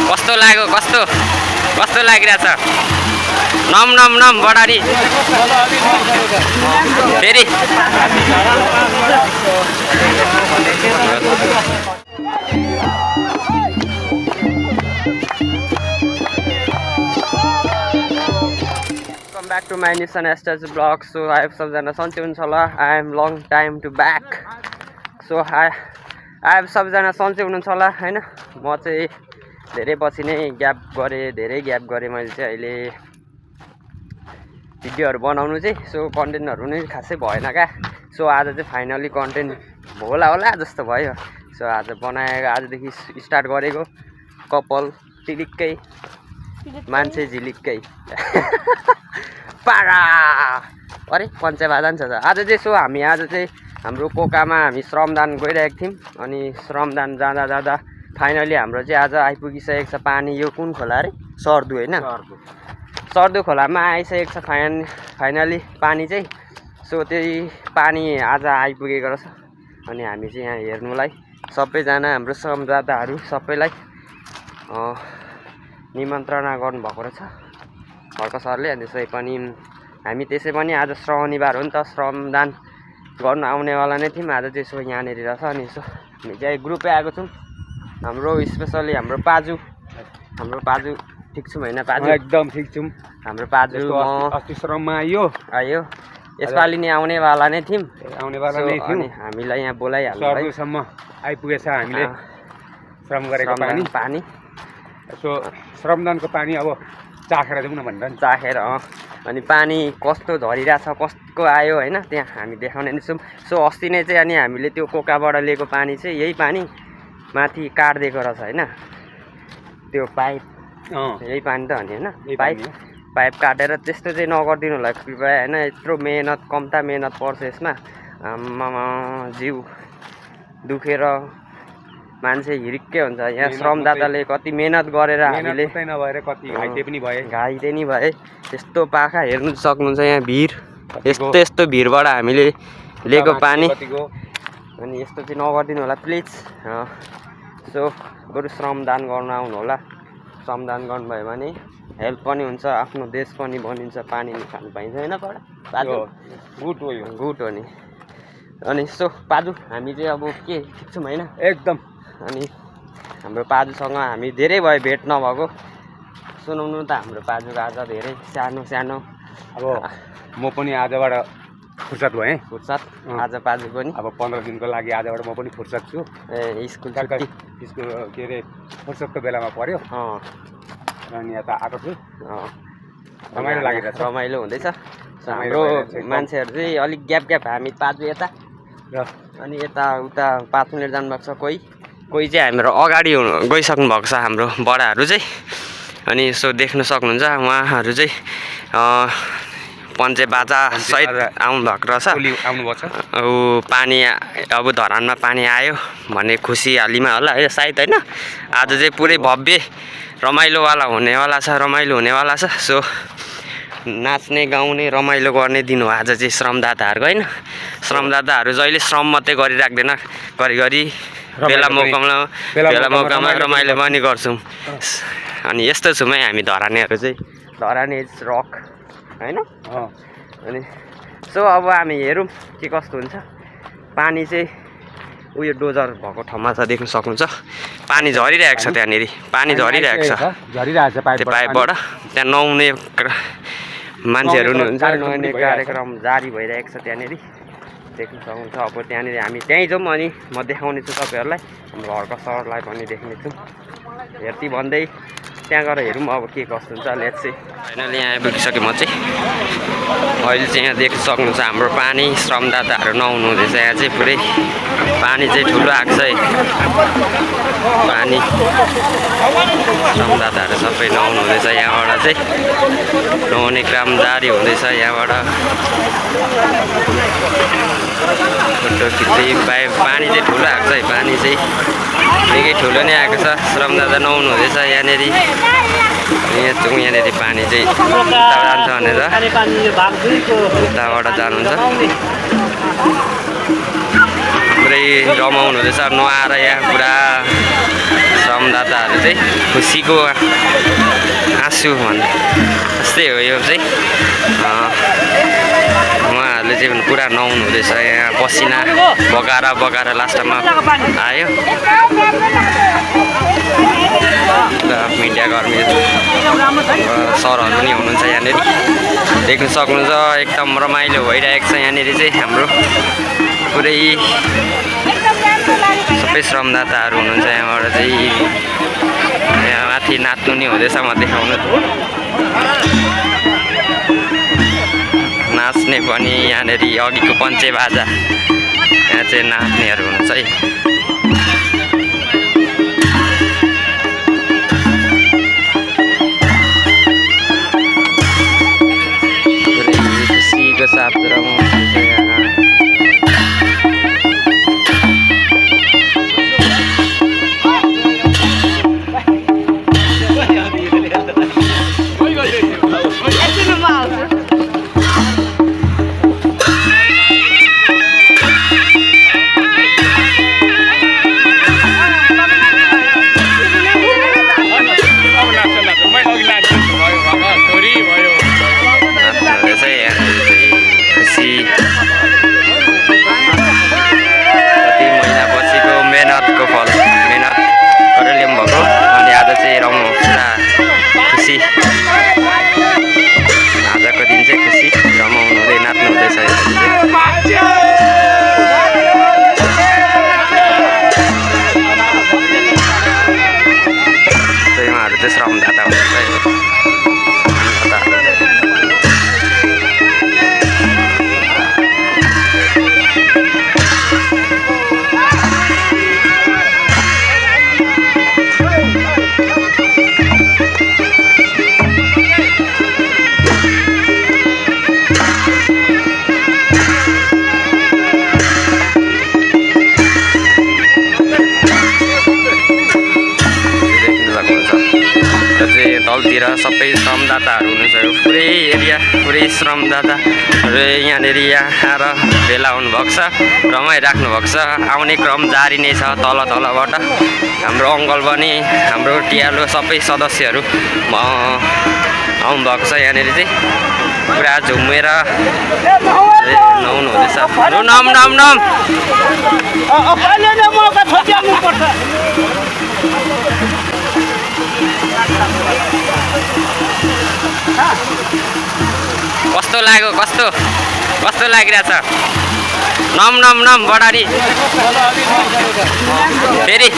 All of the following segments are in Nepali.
कस्तो लाग्यो कस्तो कस्तो लागिरहेछ नम नम नम बडारी फेरि Welcome back to my Nissan Estes vlog. So I have सबजना सन्चै हुनुहुन्छ होला. I am long time to back. So I have सबजना सन्चै हुनुहुन्छ होला हैन. म चाहिँ धेरै पछि नै ग्याप गरेँ मैले चाहिँ अहिले भिडियोहरु बनाउनु चाहिँ. सो कन्टेन्टहरु नै खासै भएन क्या. सो आज चाहिँ फाइनली कन्टेन्ट होला जस्तो भयो. सो आज बनाएको आजदेखि स्टार्ट गरेको कपाल टिलिक्कै मान्छे झिलिक्कै पारा अरे पञ्चबाजा नि छ आज चाहिँ. सो हामी आज चाहिँ हाम्रो कोकामा हामी श्रमदान गइरहेको थियौँ. अनि श्रमदान जाँदा फाइनली हाम्रो चाहिँ आज आइपुगिसकेको छ पानी. यो कुन खोला अरे सर्दु होइन सर्दु खोलामा आइसकेको छ फाइनली पानी चाहिँ. सो त्यही पानी आज आइपुगेको रहेछ. अनि हामी चाहिँ यहाँ हेर्नुलाई सबैजना हाम्रो श्रमदाताहरू सबैलाई निमन्त्रणा गर्नुभएको रहेछ हर्क सरले. अनि त्यसै पनि हामी त्यसै पनि आज शनिबार हो नि त श्रमदान गर्न आउनेवाला नै थियौँ. आज चाहिँ यसो यहाँनिर रहेछ. अनि यसो हामी चाहिँ ग्रुपै आएको छौँ. हाम्रो स्पेसली हाम्रो पाजु ठिक छौँ होइन पाजु एकदम ठिक छौँ. हाम्रो पाजु अस्ति श्रममा आयो यसपालि नै आउनेवाला नै थियौँ. अनि हामीलाई यहाँ बोलाइहाल्नु सर्दुसम्म आइपुगेछ. हामीले श्रम गरेको पानी यसो श्रमदानको पानी अब चाखेर जाउँ न भनेर नि. चाखेर अनि पानी कस्तो झरिरहेछ कस्तो आयो होइन त्यहाँ हामी देखाउने नै छौँ. सो अस्ति नै चाहिँ अनि हामीले त्यो कोकाबाट लिएको पानी चाहिँ यही पानी माथि काटिदिएको रहेछ होइन. त्यो पाइप यही पानी त हो नि होइन. पाइप काटेर त्यस्तो चाहिँ नगरिदिनु होला कृपया होइन. यत्रो मेहनत कम्ता मेहनत पर्छ यसमा. आम्मामा जिउ दुखेर मान्छे हिरिक्कै हुन्छ. यहाँ श्रमदाताले कति मेहनत गरेर हामीले नभएर कति घाइते नि भए. त्यस्तो पाखा हेर्नु सक्नुहुन्छ यहाँ भिड यस्तो भिडबाट हामीले लिएको पानी. अनि यस्तो चाहिँ नगरिदिनु होला प्लिज. सो बरु श्रमदान गर्न आउनु होला. श्रमदान गर्नुभयो भने हेल्प पनि हुन्छ आफ्नो देश पनि बनिन्छ. पानी खानु पाइन्छ होइन पाजु गुड हो नि. अनि यस्तो पाजु हामी चाहिँ अब के ठिक छौँ होइन एकदम. अनि हाम्रो पाजुसँग हामी धेरै भयो भेट नभएको. सुनाउनु त हाम्रो पाजुको आज धेरै सानो अब म पनि आजबाट फुर्सद भएँ. आज पाजु पनि अब 15 दिनको लागि आजबाट म पनि फुर्सद छु. स्कुल के अरे फुर्सदको बेलामा पर्यो. अनि यता आएको छु. रमाइलो लागिरहेछ. रमाइलो हुँदैछ. हाम्रो मान्छेहरू चाहिँ अलिक ग्याप हामी पाजु यता अनि यता उता 5 मिनट जानुभएको छ. कोही चाहिँ हाम्रो अगाडि गइसक्नु भएको छ हाम्रो बडाहरू चाहिँ. अनि यसो देख्न सक्नुहुन्छ उहाँहरू चाहिँ पञ्चे बाजा सहित आउनुभएको रहेछ. अब पानी अब धरानमा पानी आयो भन्ने खुसीयालीमा होला है सायद होइन. आज चाहिँ पुरै भव्य रमाइलो हुनेवाला छ. सो नाच्ने गाउने रमाइलो गर्ने दिन हो आज चाहिँ श्रमदाताहरूको होइन. श्रमदाताहरू जहिले श्रम मात्रै गरिराख्दैन घरिघरि बेला मौकामा रमाइलो पनि गर्छौँ. अनि यस्तो छौँ है हामी धरानेहरू चाहिँ. धराने रक होइन. अनि सो अब हामी हेरौँ के कस्तो हुन्छ. पानी चाहिँ उयो डोजर भएको ठाउँमा छ देख्न सक्नुहुन्छ. पानी झरिरहेको छ त्यहाँनिर. पानी झरिरहेको छ त्यो पाइपबाट. त्यहाँ नुहाउने मान्छेहरू हुनुहुन्छ. नुहाउने कार्यक्रम जारी भइरहेको छ त्यहाँनिर देख्न सक्नुहुन्छ. अब त्यहाँनिर हामी त्यहीँ जाउँ अनि म देखाउने छु तपाईँहरूलाई. हाम्रो हर्क सरलाई पनि देख्ने छु. हेर्ती भन्दै त्यहाँ गएर हेरौँ अब के कस्तो हुन्छ. Let's see. फाइनली यहाँ आइपुगिसकेँ म चाहिँ. अहिले चाहिँ यहाँ देख्न सक्नुहुन्छ हाम्रो पानी श्रमदाताहरू नुहाउनु हुँदैछ. यहाँ चाहिँ पुरै पानी चाहिँ ठुलो आएको छ है. पानी श्रमदाताहरू सबै नुहाउनु हुँदैछ. यहाँबाट चाहिँ नुहाउने काम जारी हुँदैछ. यहाँबाट फोटो खिच्दै पानी चाहिँ ठुलो आएको छ है. पानी चाहिँ निकै ठुलो नै आएको छ. श्रमदाता नुहाउनु हुँदैछ यहाँनिर. यहाँनिर पानी चाहिँ उता जान्छ भनेर उताबाट जानुहुन्छ. पुरै रमाउनु हुँदैछ नुहाएर यहाँ पुरा श्रमदाताहरू चाहिँ खुसीको आँसु भन्ने जस्तै हो यो चाहिँ उहाँहरूले चाहिँ पुरा नुहाउनु हुँदैछ यहाँ पसिना बगाएर लास्टमा आयो मिडिया कर्मी सरहरू पनि हुनुहुन्छ यहाँनिर देख्न सक्नुहुन्छ एकदम रमाइलो भइरहेको छ यहाँनिर चाहिँ हाम्रो पुरै सबै श्रमदाताहरू हुनुहुन्छ यहाँबाट चाहिँ यहाँ माथि नाच्नु नि हुँदैछ म देखाउनु नाच्ने पनि यहाँनिर अघिको पञ्चे बाजा यहाँ चाहिँ नाच्नेहरू हुनुहुन्छ है खुसीको साथ रमाउनुहुन्छ यहाँ तलतिर सबै श्रमदाताहरू हुनुहुन्छ पुरै एरिया पुरै श्रमदाताहरू यहाँनिर आएर भेला हुनुभएको छ रमाइराख्नु भएको छ आउने क्रम जारी नै छ तलबाट हाम्रो अङ्कल पनि हाम्रो टिआलो सबै सदस्यहरू आउनुभएको छ यहाँनिर चाहिँ पुरा झुमेर नुहाउनु हुँदैछ कस्तो लागिरहेछ नम बडारी फेरि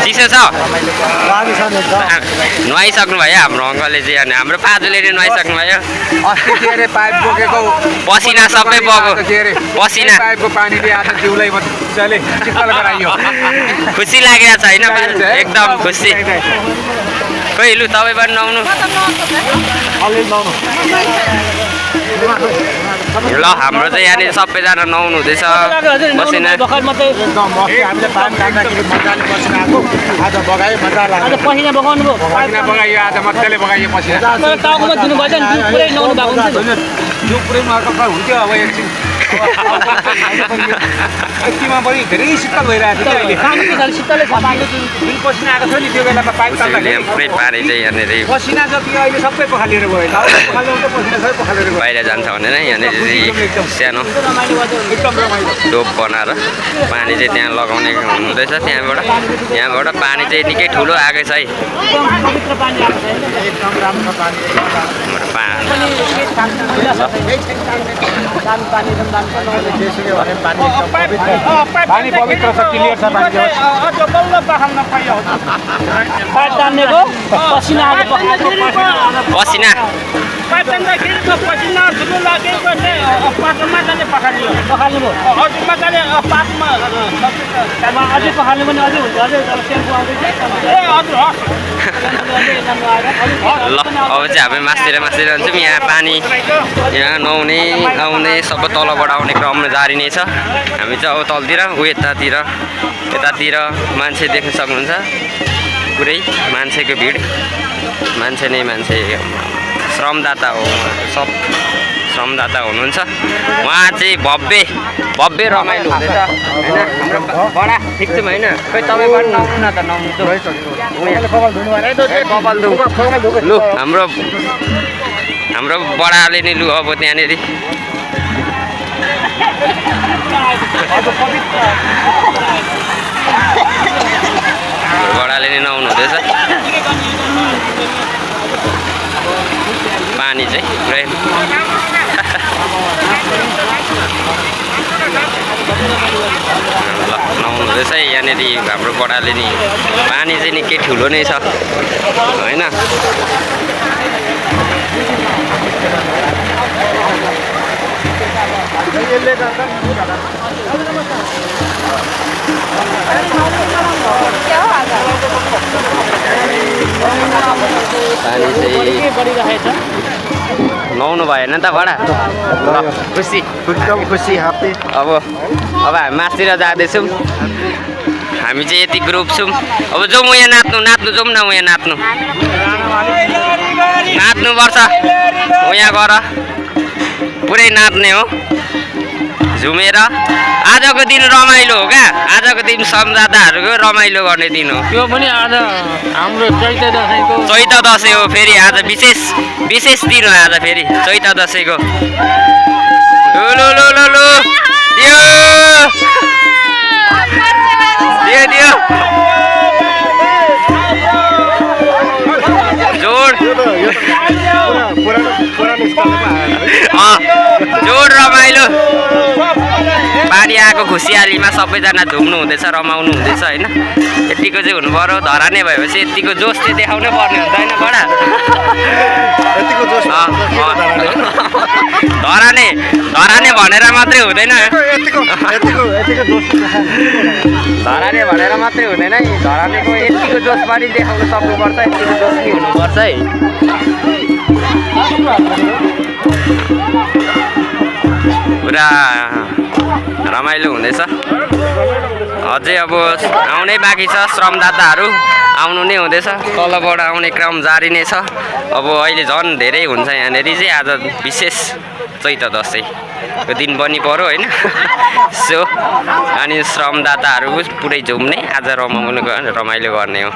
चिसो छ नुहाइसक्नु भयो हाम्रो अङ्कलले चाहिँ अनि हाम्रो पाजुले नुहाइसक्नु भयो पाइप बोकेको पसिना सबै बग्यो पसिना पाइपको पानीले आज जिउलाई मजाले शीतल गराइयो खुसी लागिरहेछ होइन एकदम खुसी खोइ लु तपाईँ पनि नुहाउनु ल हाम्रो चाहिँ यहाँनिर सबैजना नुहाउनु हुँदैछ पसिना बगाइयो आज मजाले बगाइयो पसिना हुन्थ्यो अब एकछिन यतिमा पनि धेरै शीतल भइरहेको थियो पसिना आएको थियो नि त्यो बेलामा पाइप पुरै पानी चाहिँ यहाँनिर पसिना जति अहिले सबै पखालिएर गयो पसिना सबै पखालेर गयो बाहिर जान्छ भनेर यहाँनिर चाहिँ सानो डोप बनाएर पानी चाहिँ त्यहाँ लगाउने हुँदैछ त्यहाँबाट पानी चाहिँ निकै ठुलो आएको छ है पानी पवित्र छ क्लियर छ पसिना ल अब चाहिँ हामी मास्तिर जान्छौँ यहाँ पानी यहाँ नुहाउने आउने सबै तलबाट आउने क्रम जारी नै छ हामी चाहिँ अब तलतिर यतातिर मान्छे देख्न सक्नुहुन्छ पुरै मान्छेको भिड मान्छे नै मान्छे श्रमदाता हो सब श्रमदाता हुनुहुन्छ उहाँ चाहिँ भव्य भव्य रमाइलो हुँदैछ होइन हाम्रो बडा ठिक छौँ होइन खोइ तपाईँ पनि नआउनु न त नआउनु लु हाम्रो बडाले नै लु अब त्यहाँनिर बडाले नै नआउनु हुँदैछ पानी चाहिँ पुरै ल नआउनु हुँदैछ यहाँनिर हाम्रो बडाले नि पानी चाहिँ निकै ठुलो नै छ होइन पानी चाहिँ नुहाउनु भएन त बडा खुसी एकदम खुसी ह्याप्पी अब हामी मासतिर जाँदैछौँ हामी चाहिँ यति ग्रुप छौँ अब जाउँ यहाँ नाच्नु जाउँ न उहाँ नाच्नुपर्छ उहाँ गएर पुरै नाच्ने हो झुमेर आजको दिन रमाइलो हो क्या आजको दिन सम्झादाहरूको रमाइलो गर्ने दिन हो त्यो पनि आज हाम्रो चैत दसैँ हो फेरि आज विशेष दिन हो आज फेरि चैत दसैँको दियो जोड रमाइलो पानी आएको खुसियालीमा सबैजना झुम्नु हुँदैछ रमाउनु हुँदैछ होइन यतिको चाहिँ हुनु पर्यो धराने भएपछि यतिको जोस चाहिँ देखाउनै पर्ने हुन्छ होइन बडा धराने भनेर मात्रै हुँदैन धराने भनेर मात्रै हुँदैन है धरानेको यतिको जोस पनि देखाउनु सक्नुपर्छ यतिको जोस नि हुनुपर्छ है पुरा रमाइलो हुँदैछ अझै अब आउनै बाँकी छ श्रमदाताहरू आउनु नै हुँदैछ तलबाट आउने क्रम जारी नै छ अब अहिले झन् धेरै हुन्छ यहाँनिर चाहिँ आज विशेष चैत दसैँको दिन पनि पर्यो होइन सो अनि श्रमदाताहरू पुरै झुम्ने आज रमाइलो गर्ने हो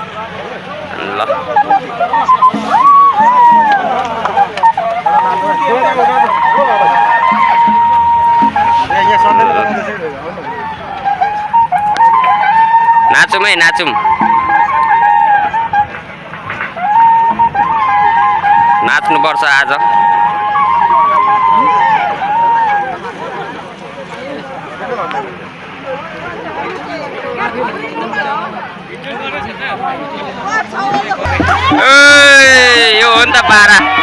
ल नाचौँ है नाचौँ नाच्नुपर्छ आज यो हो नि त पारा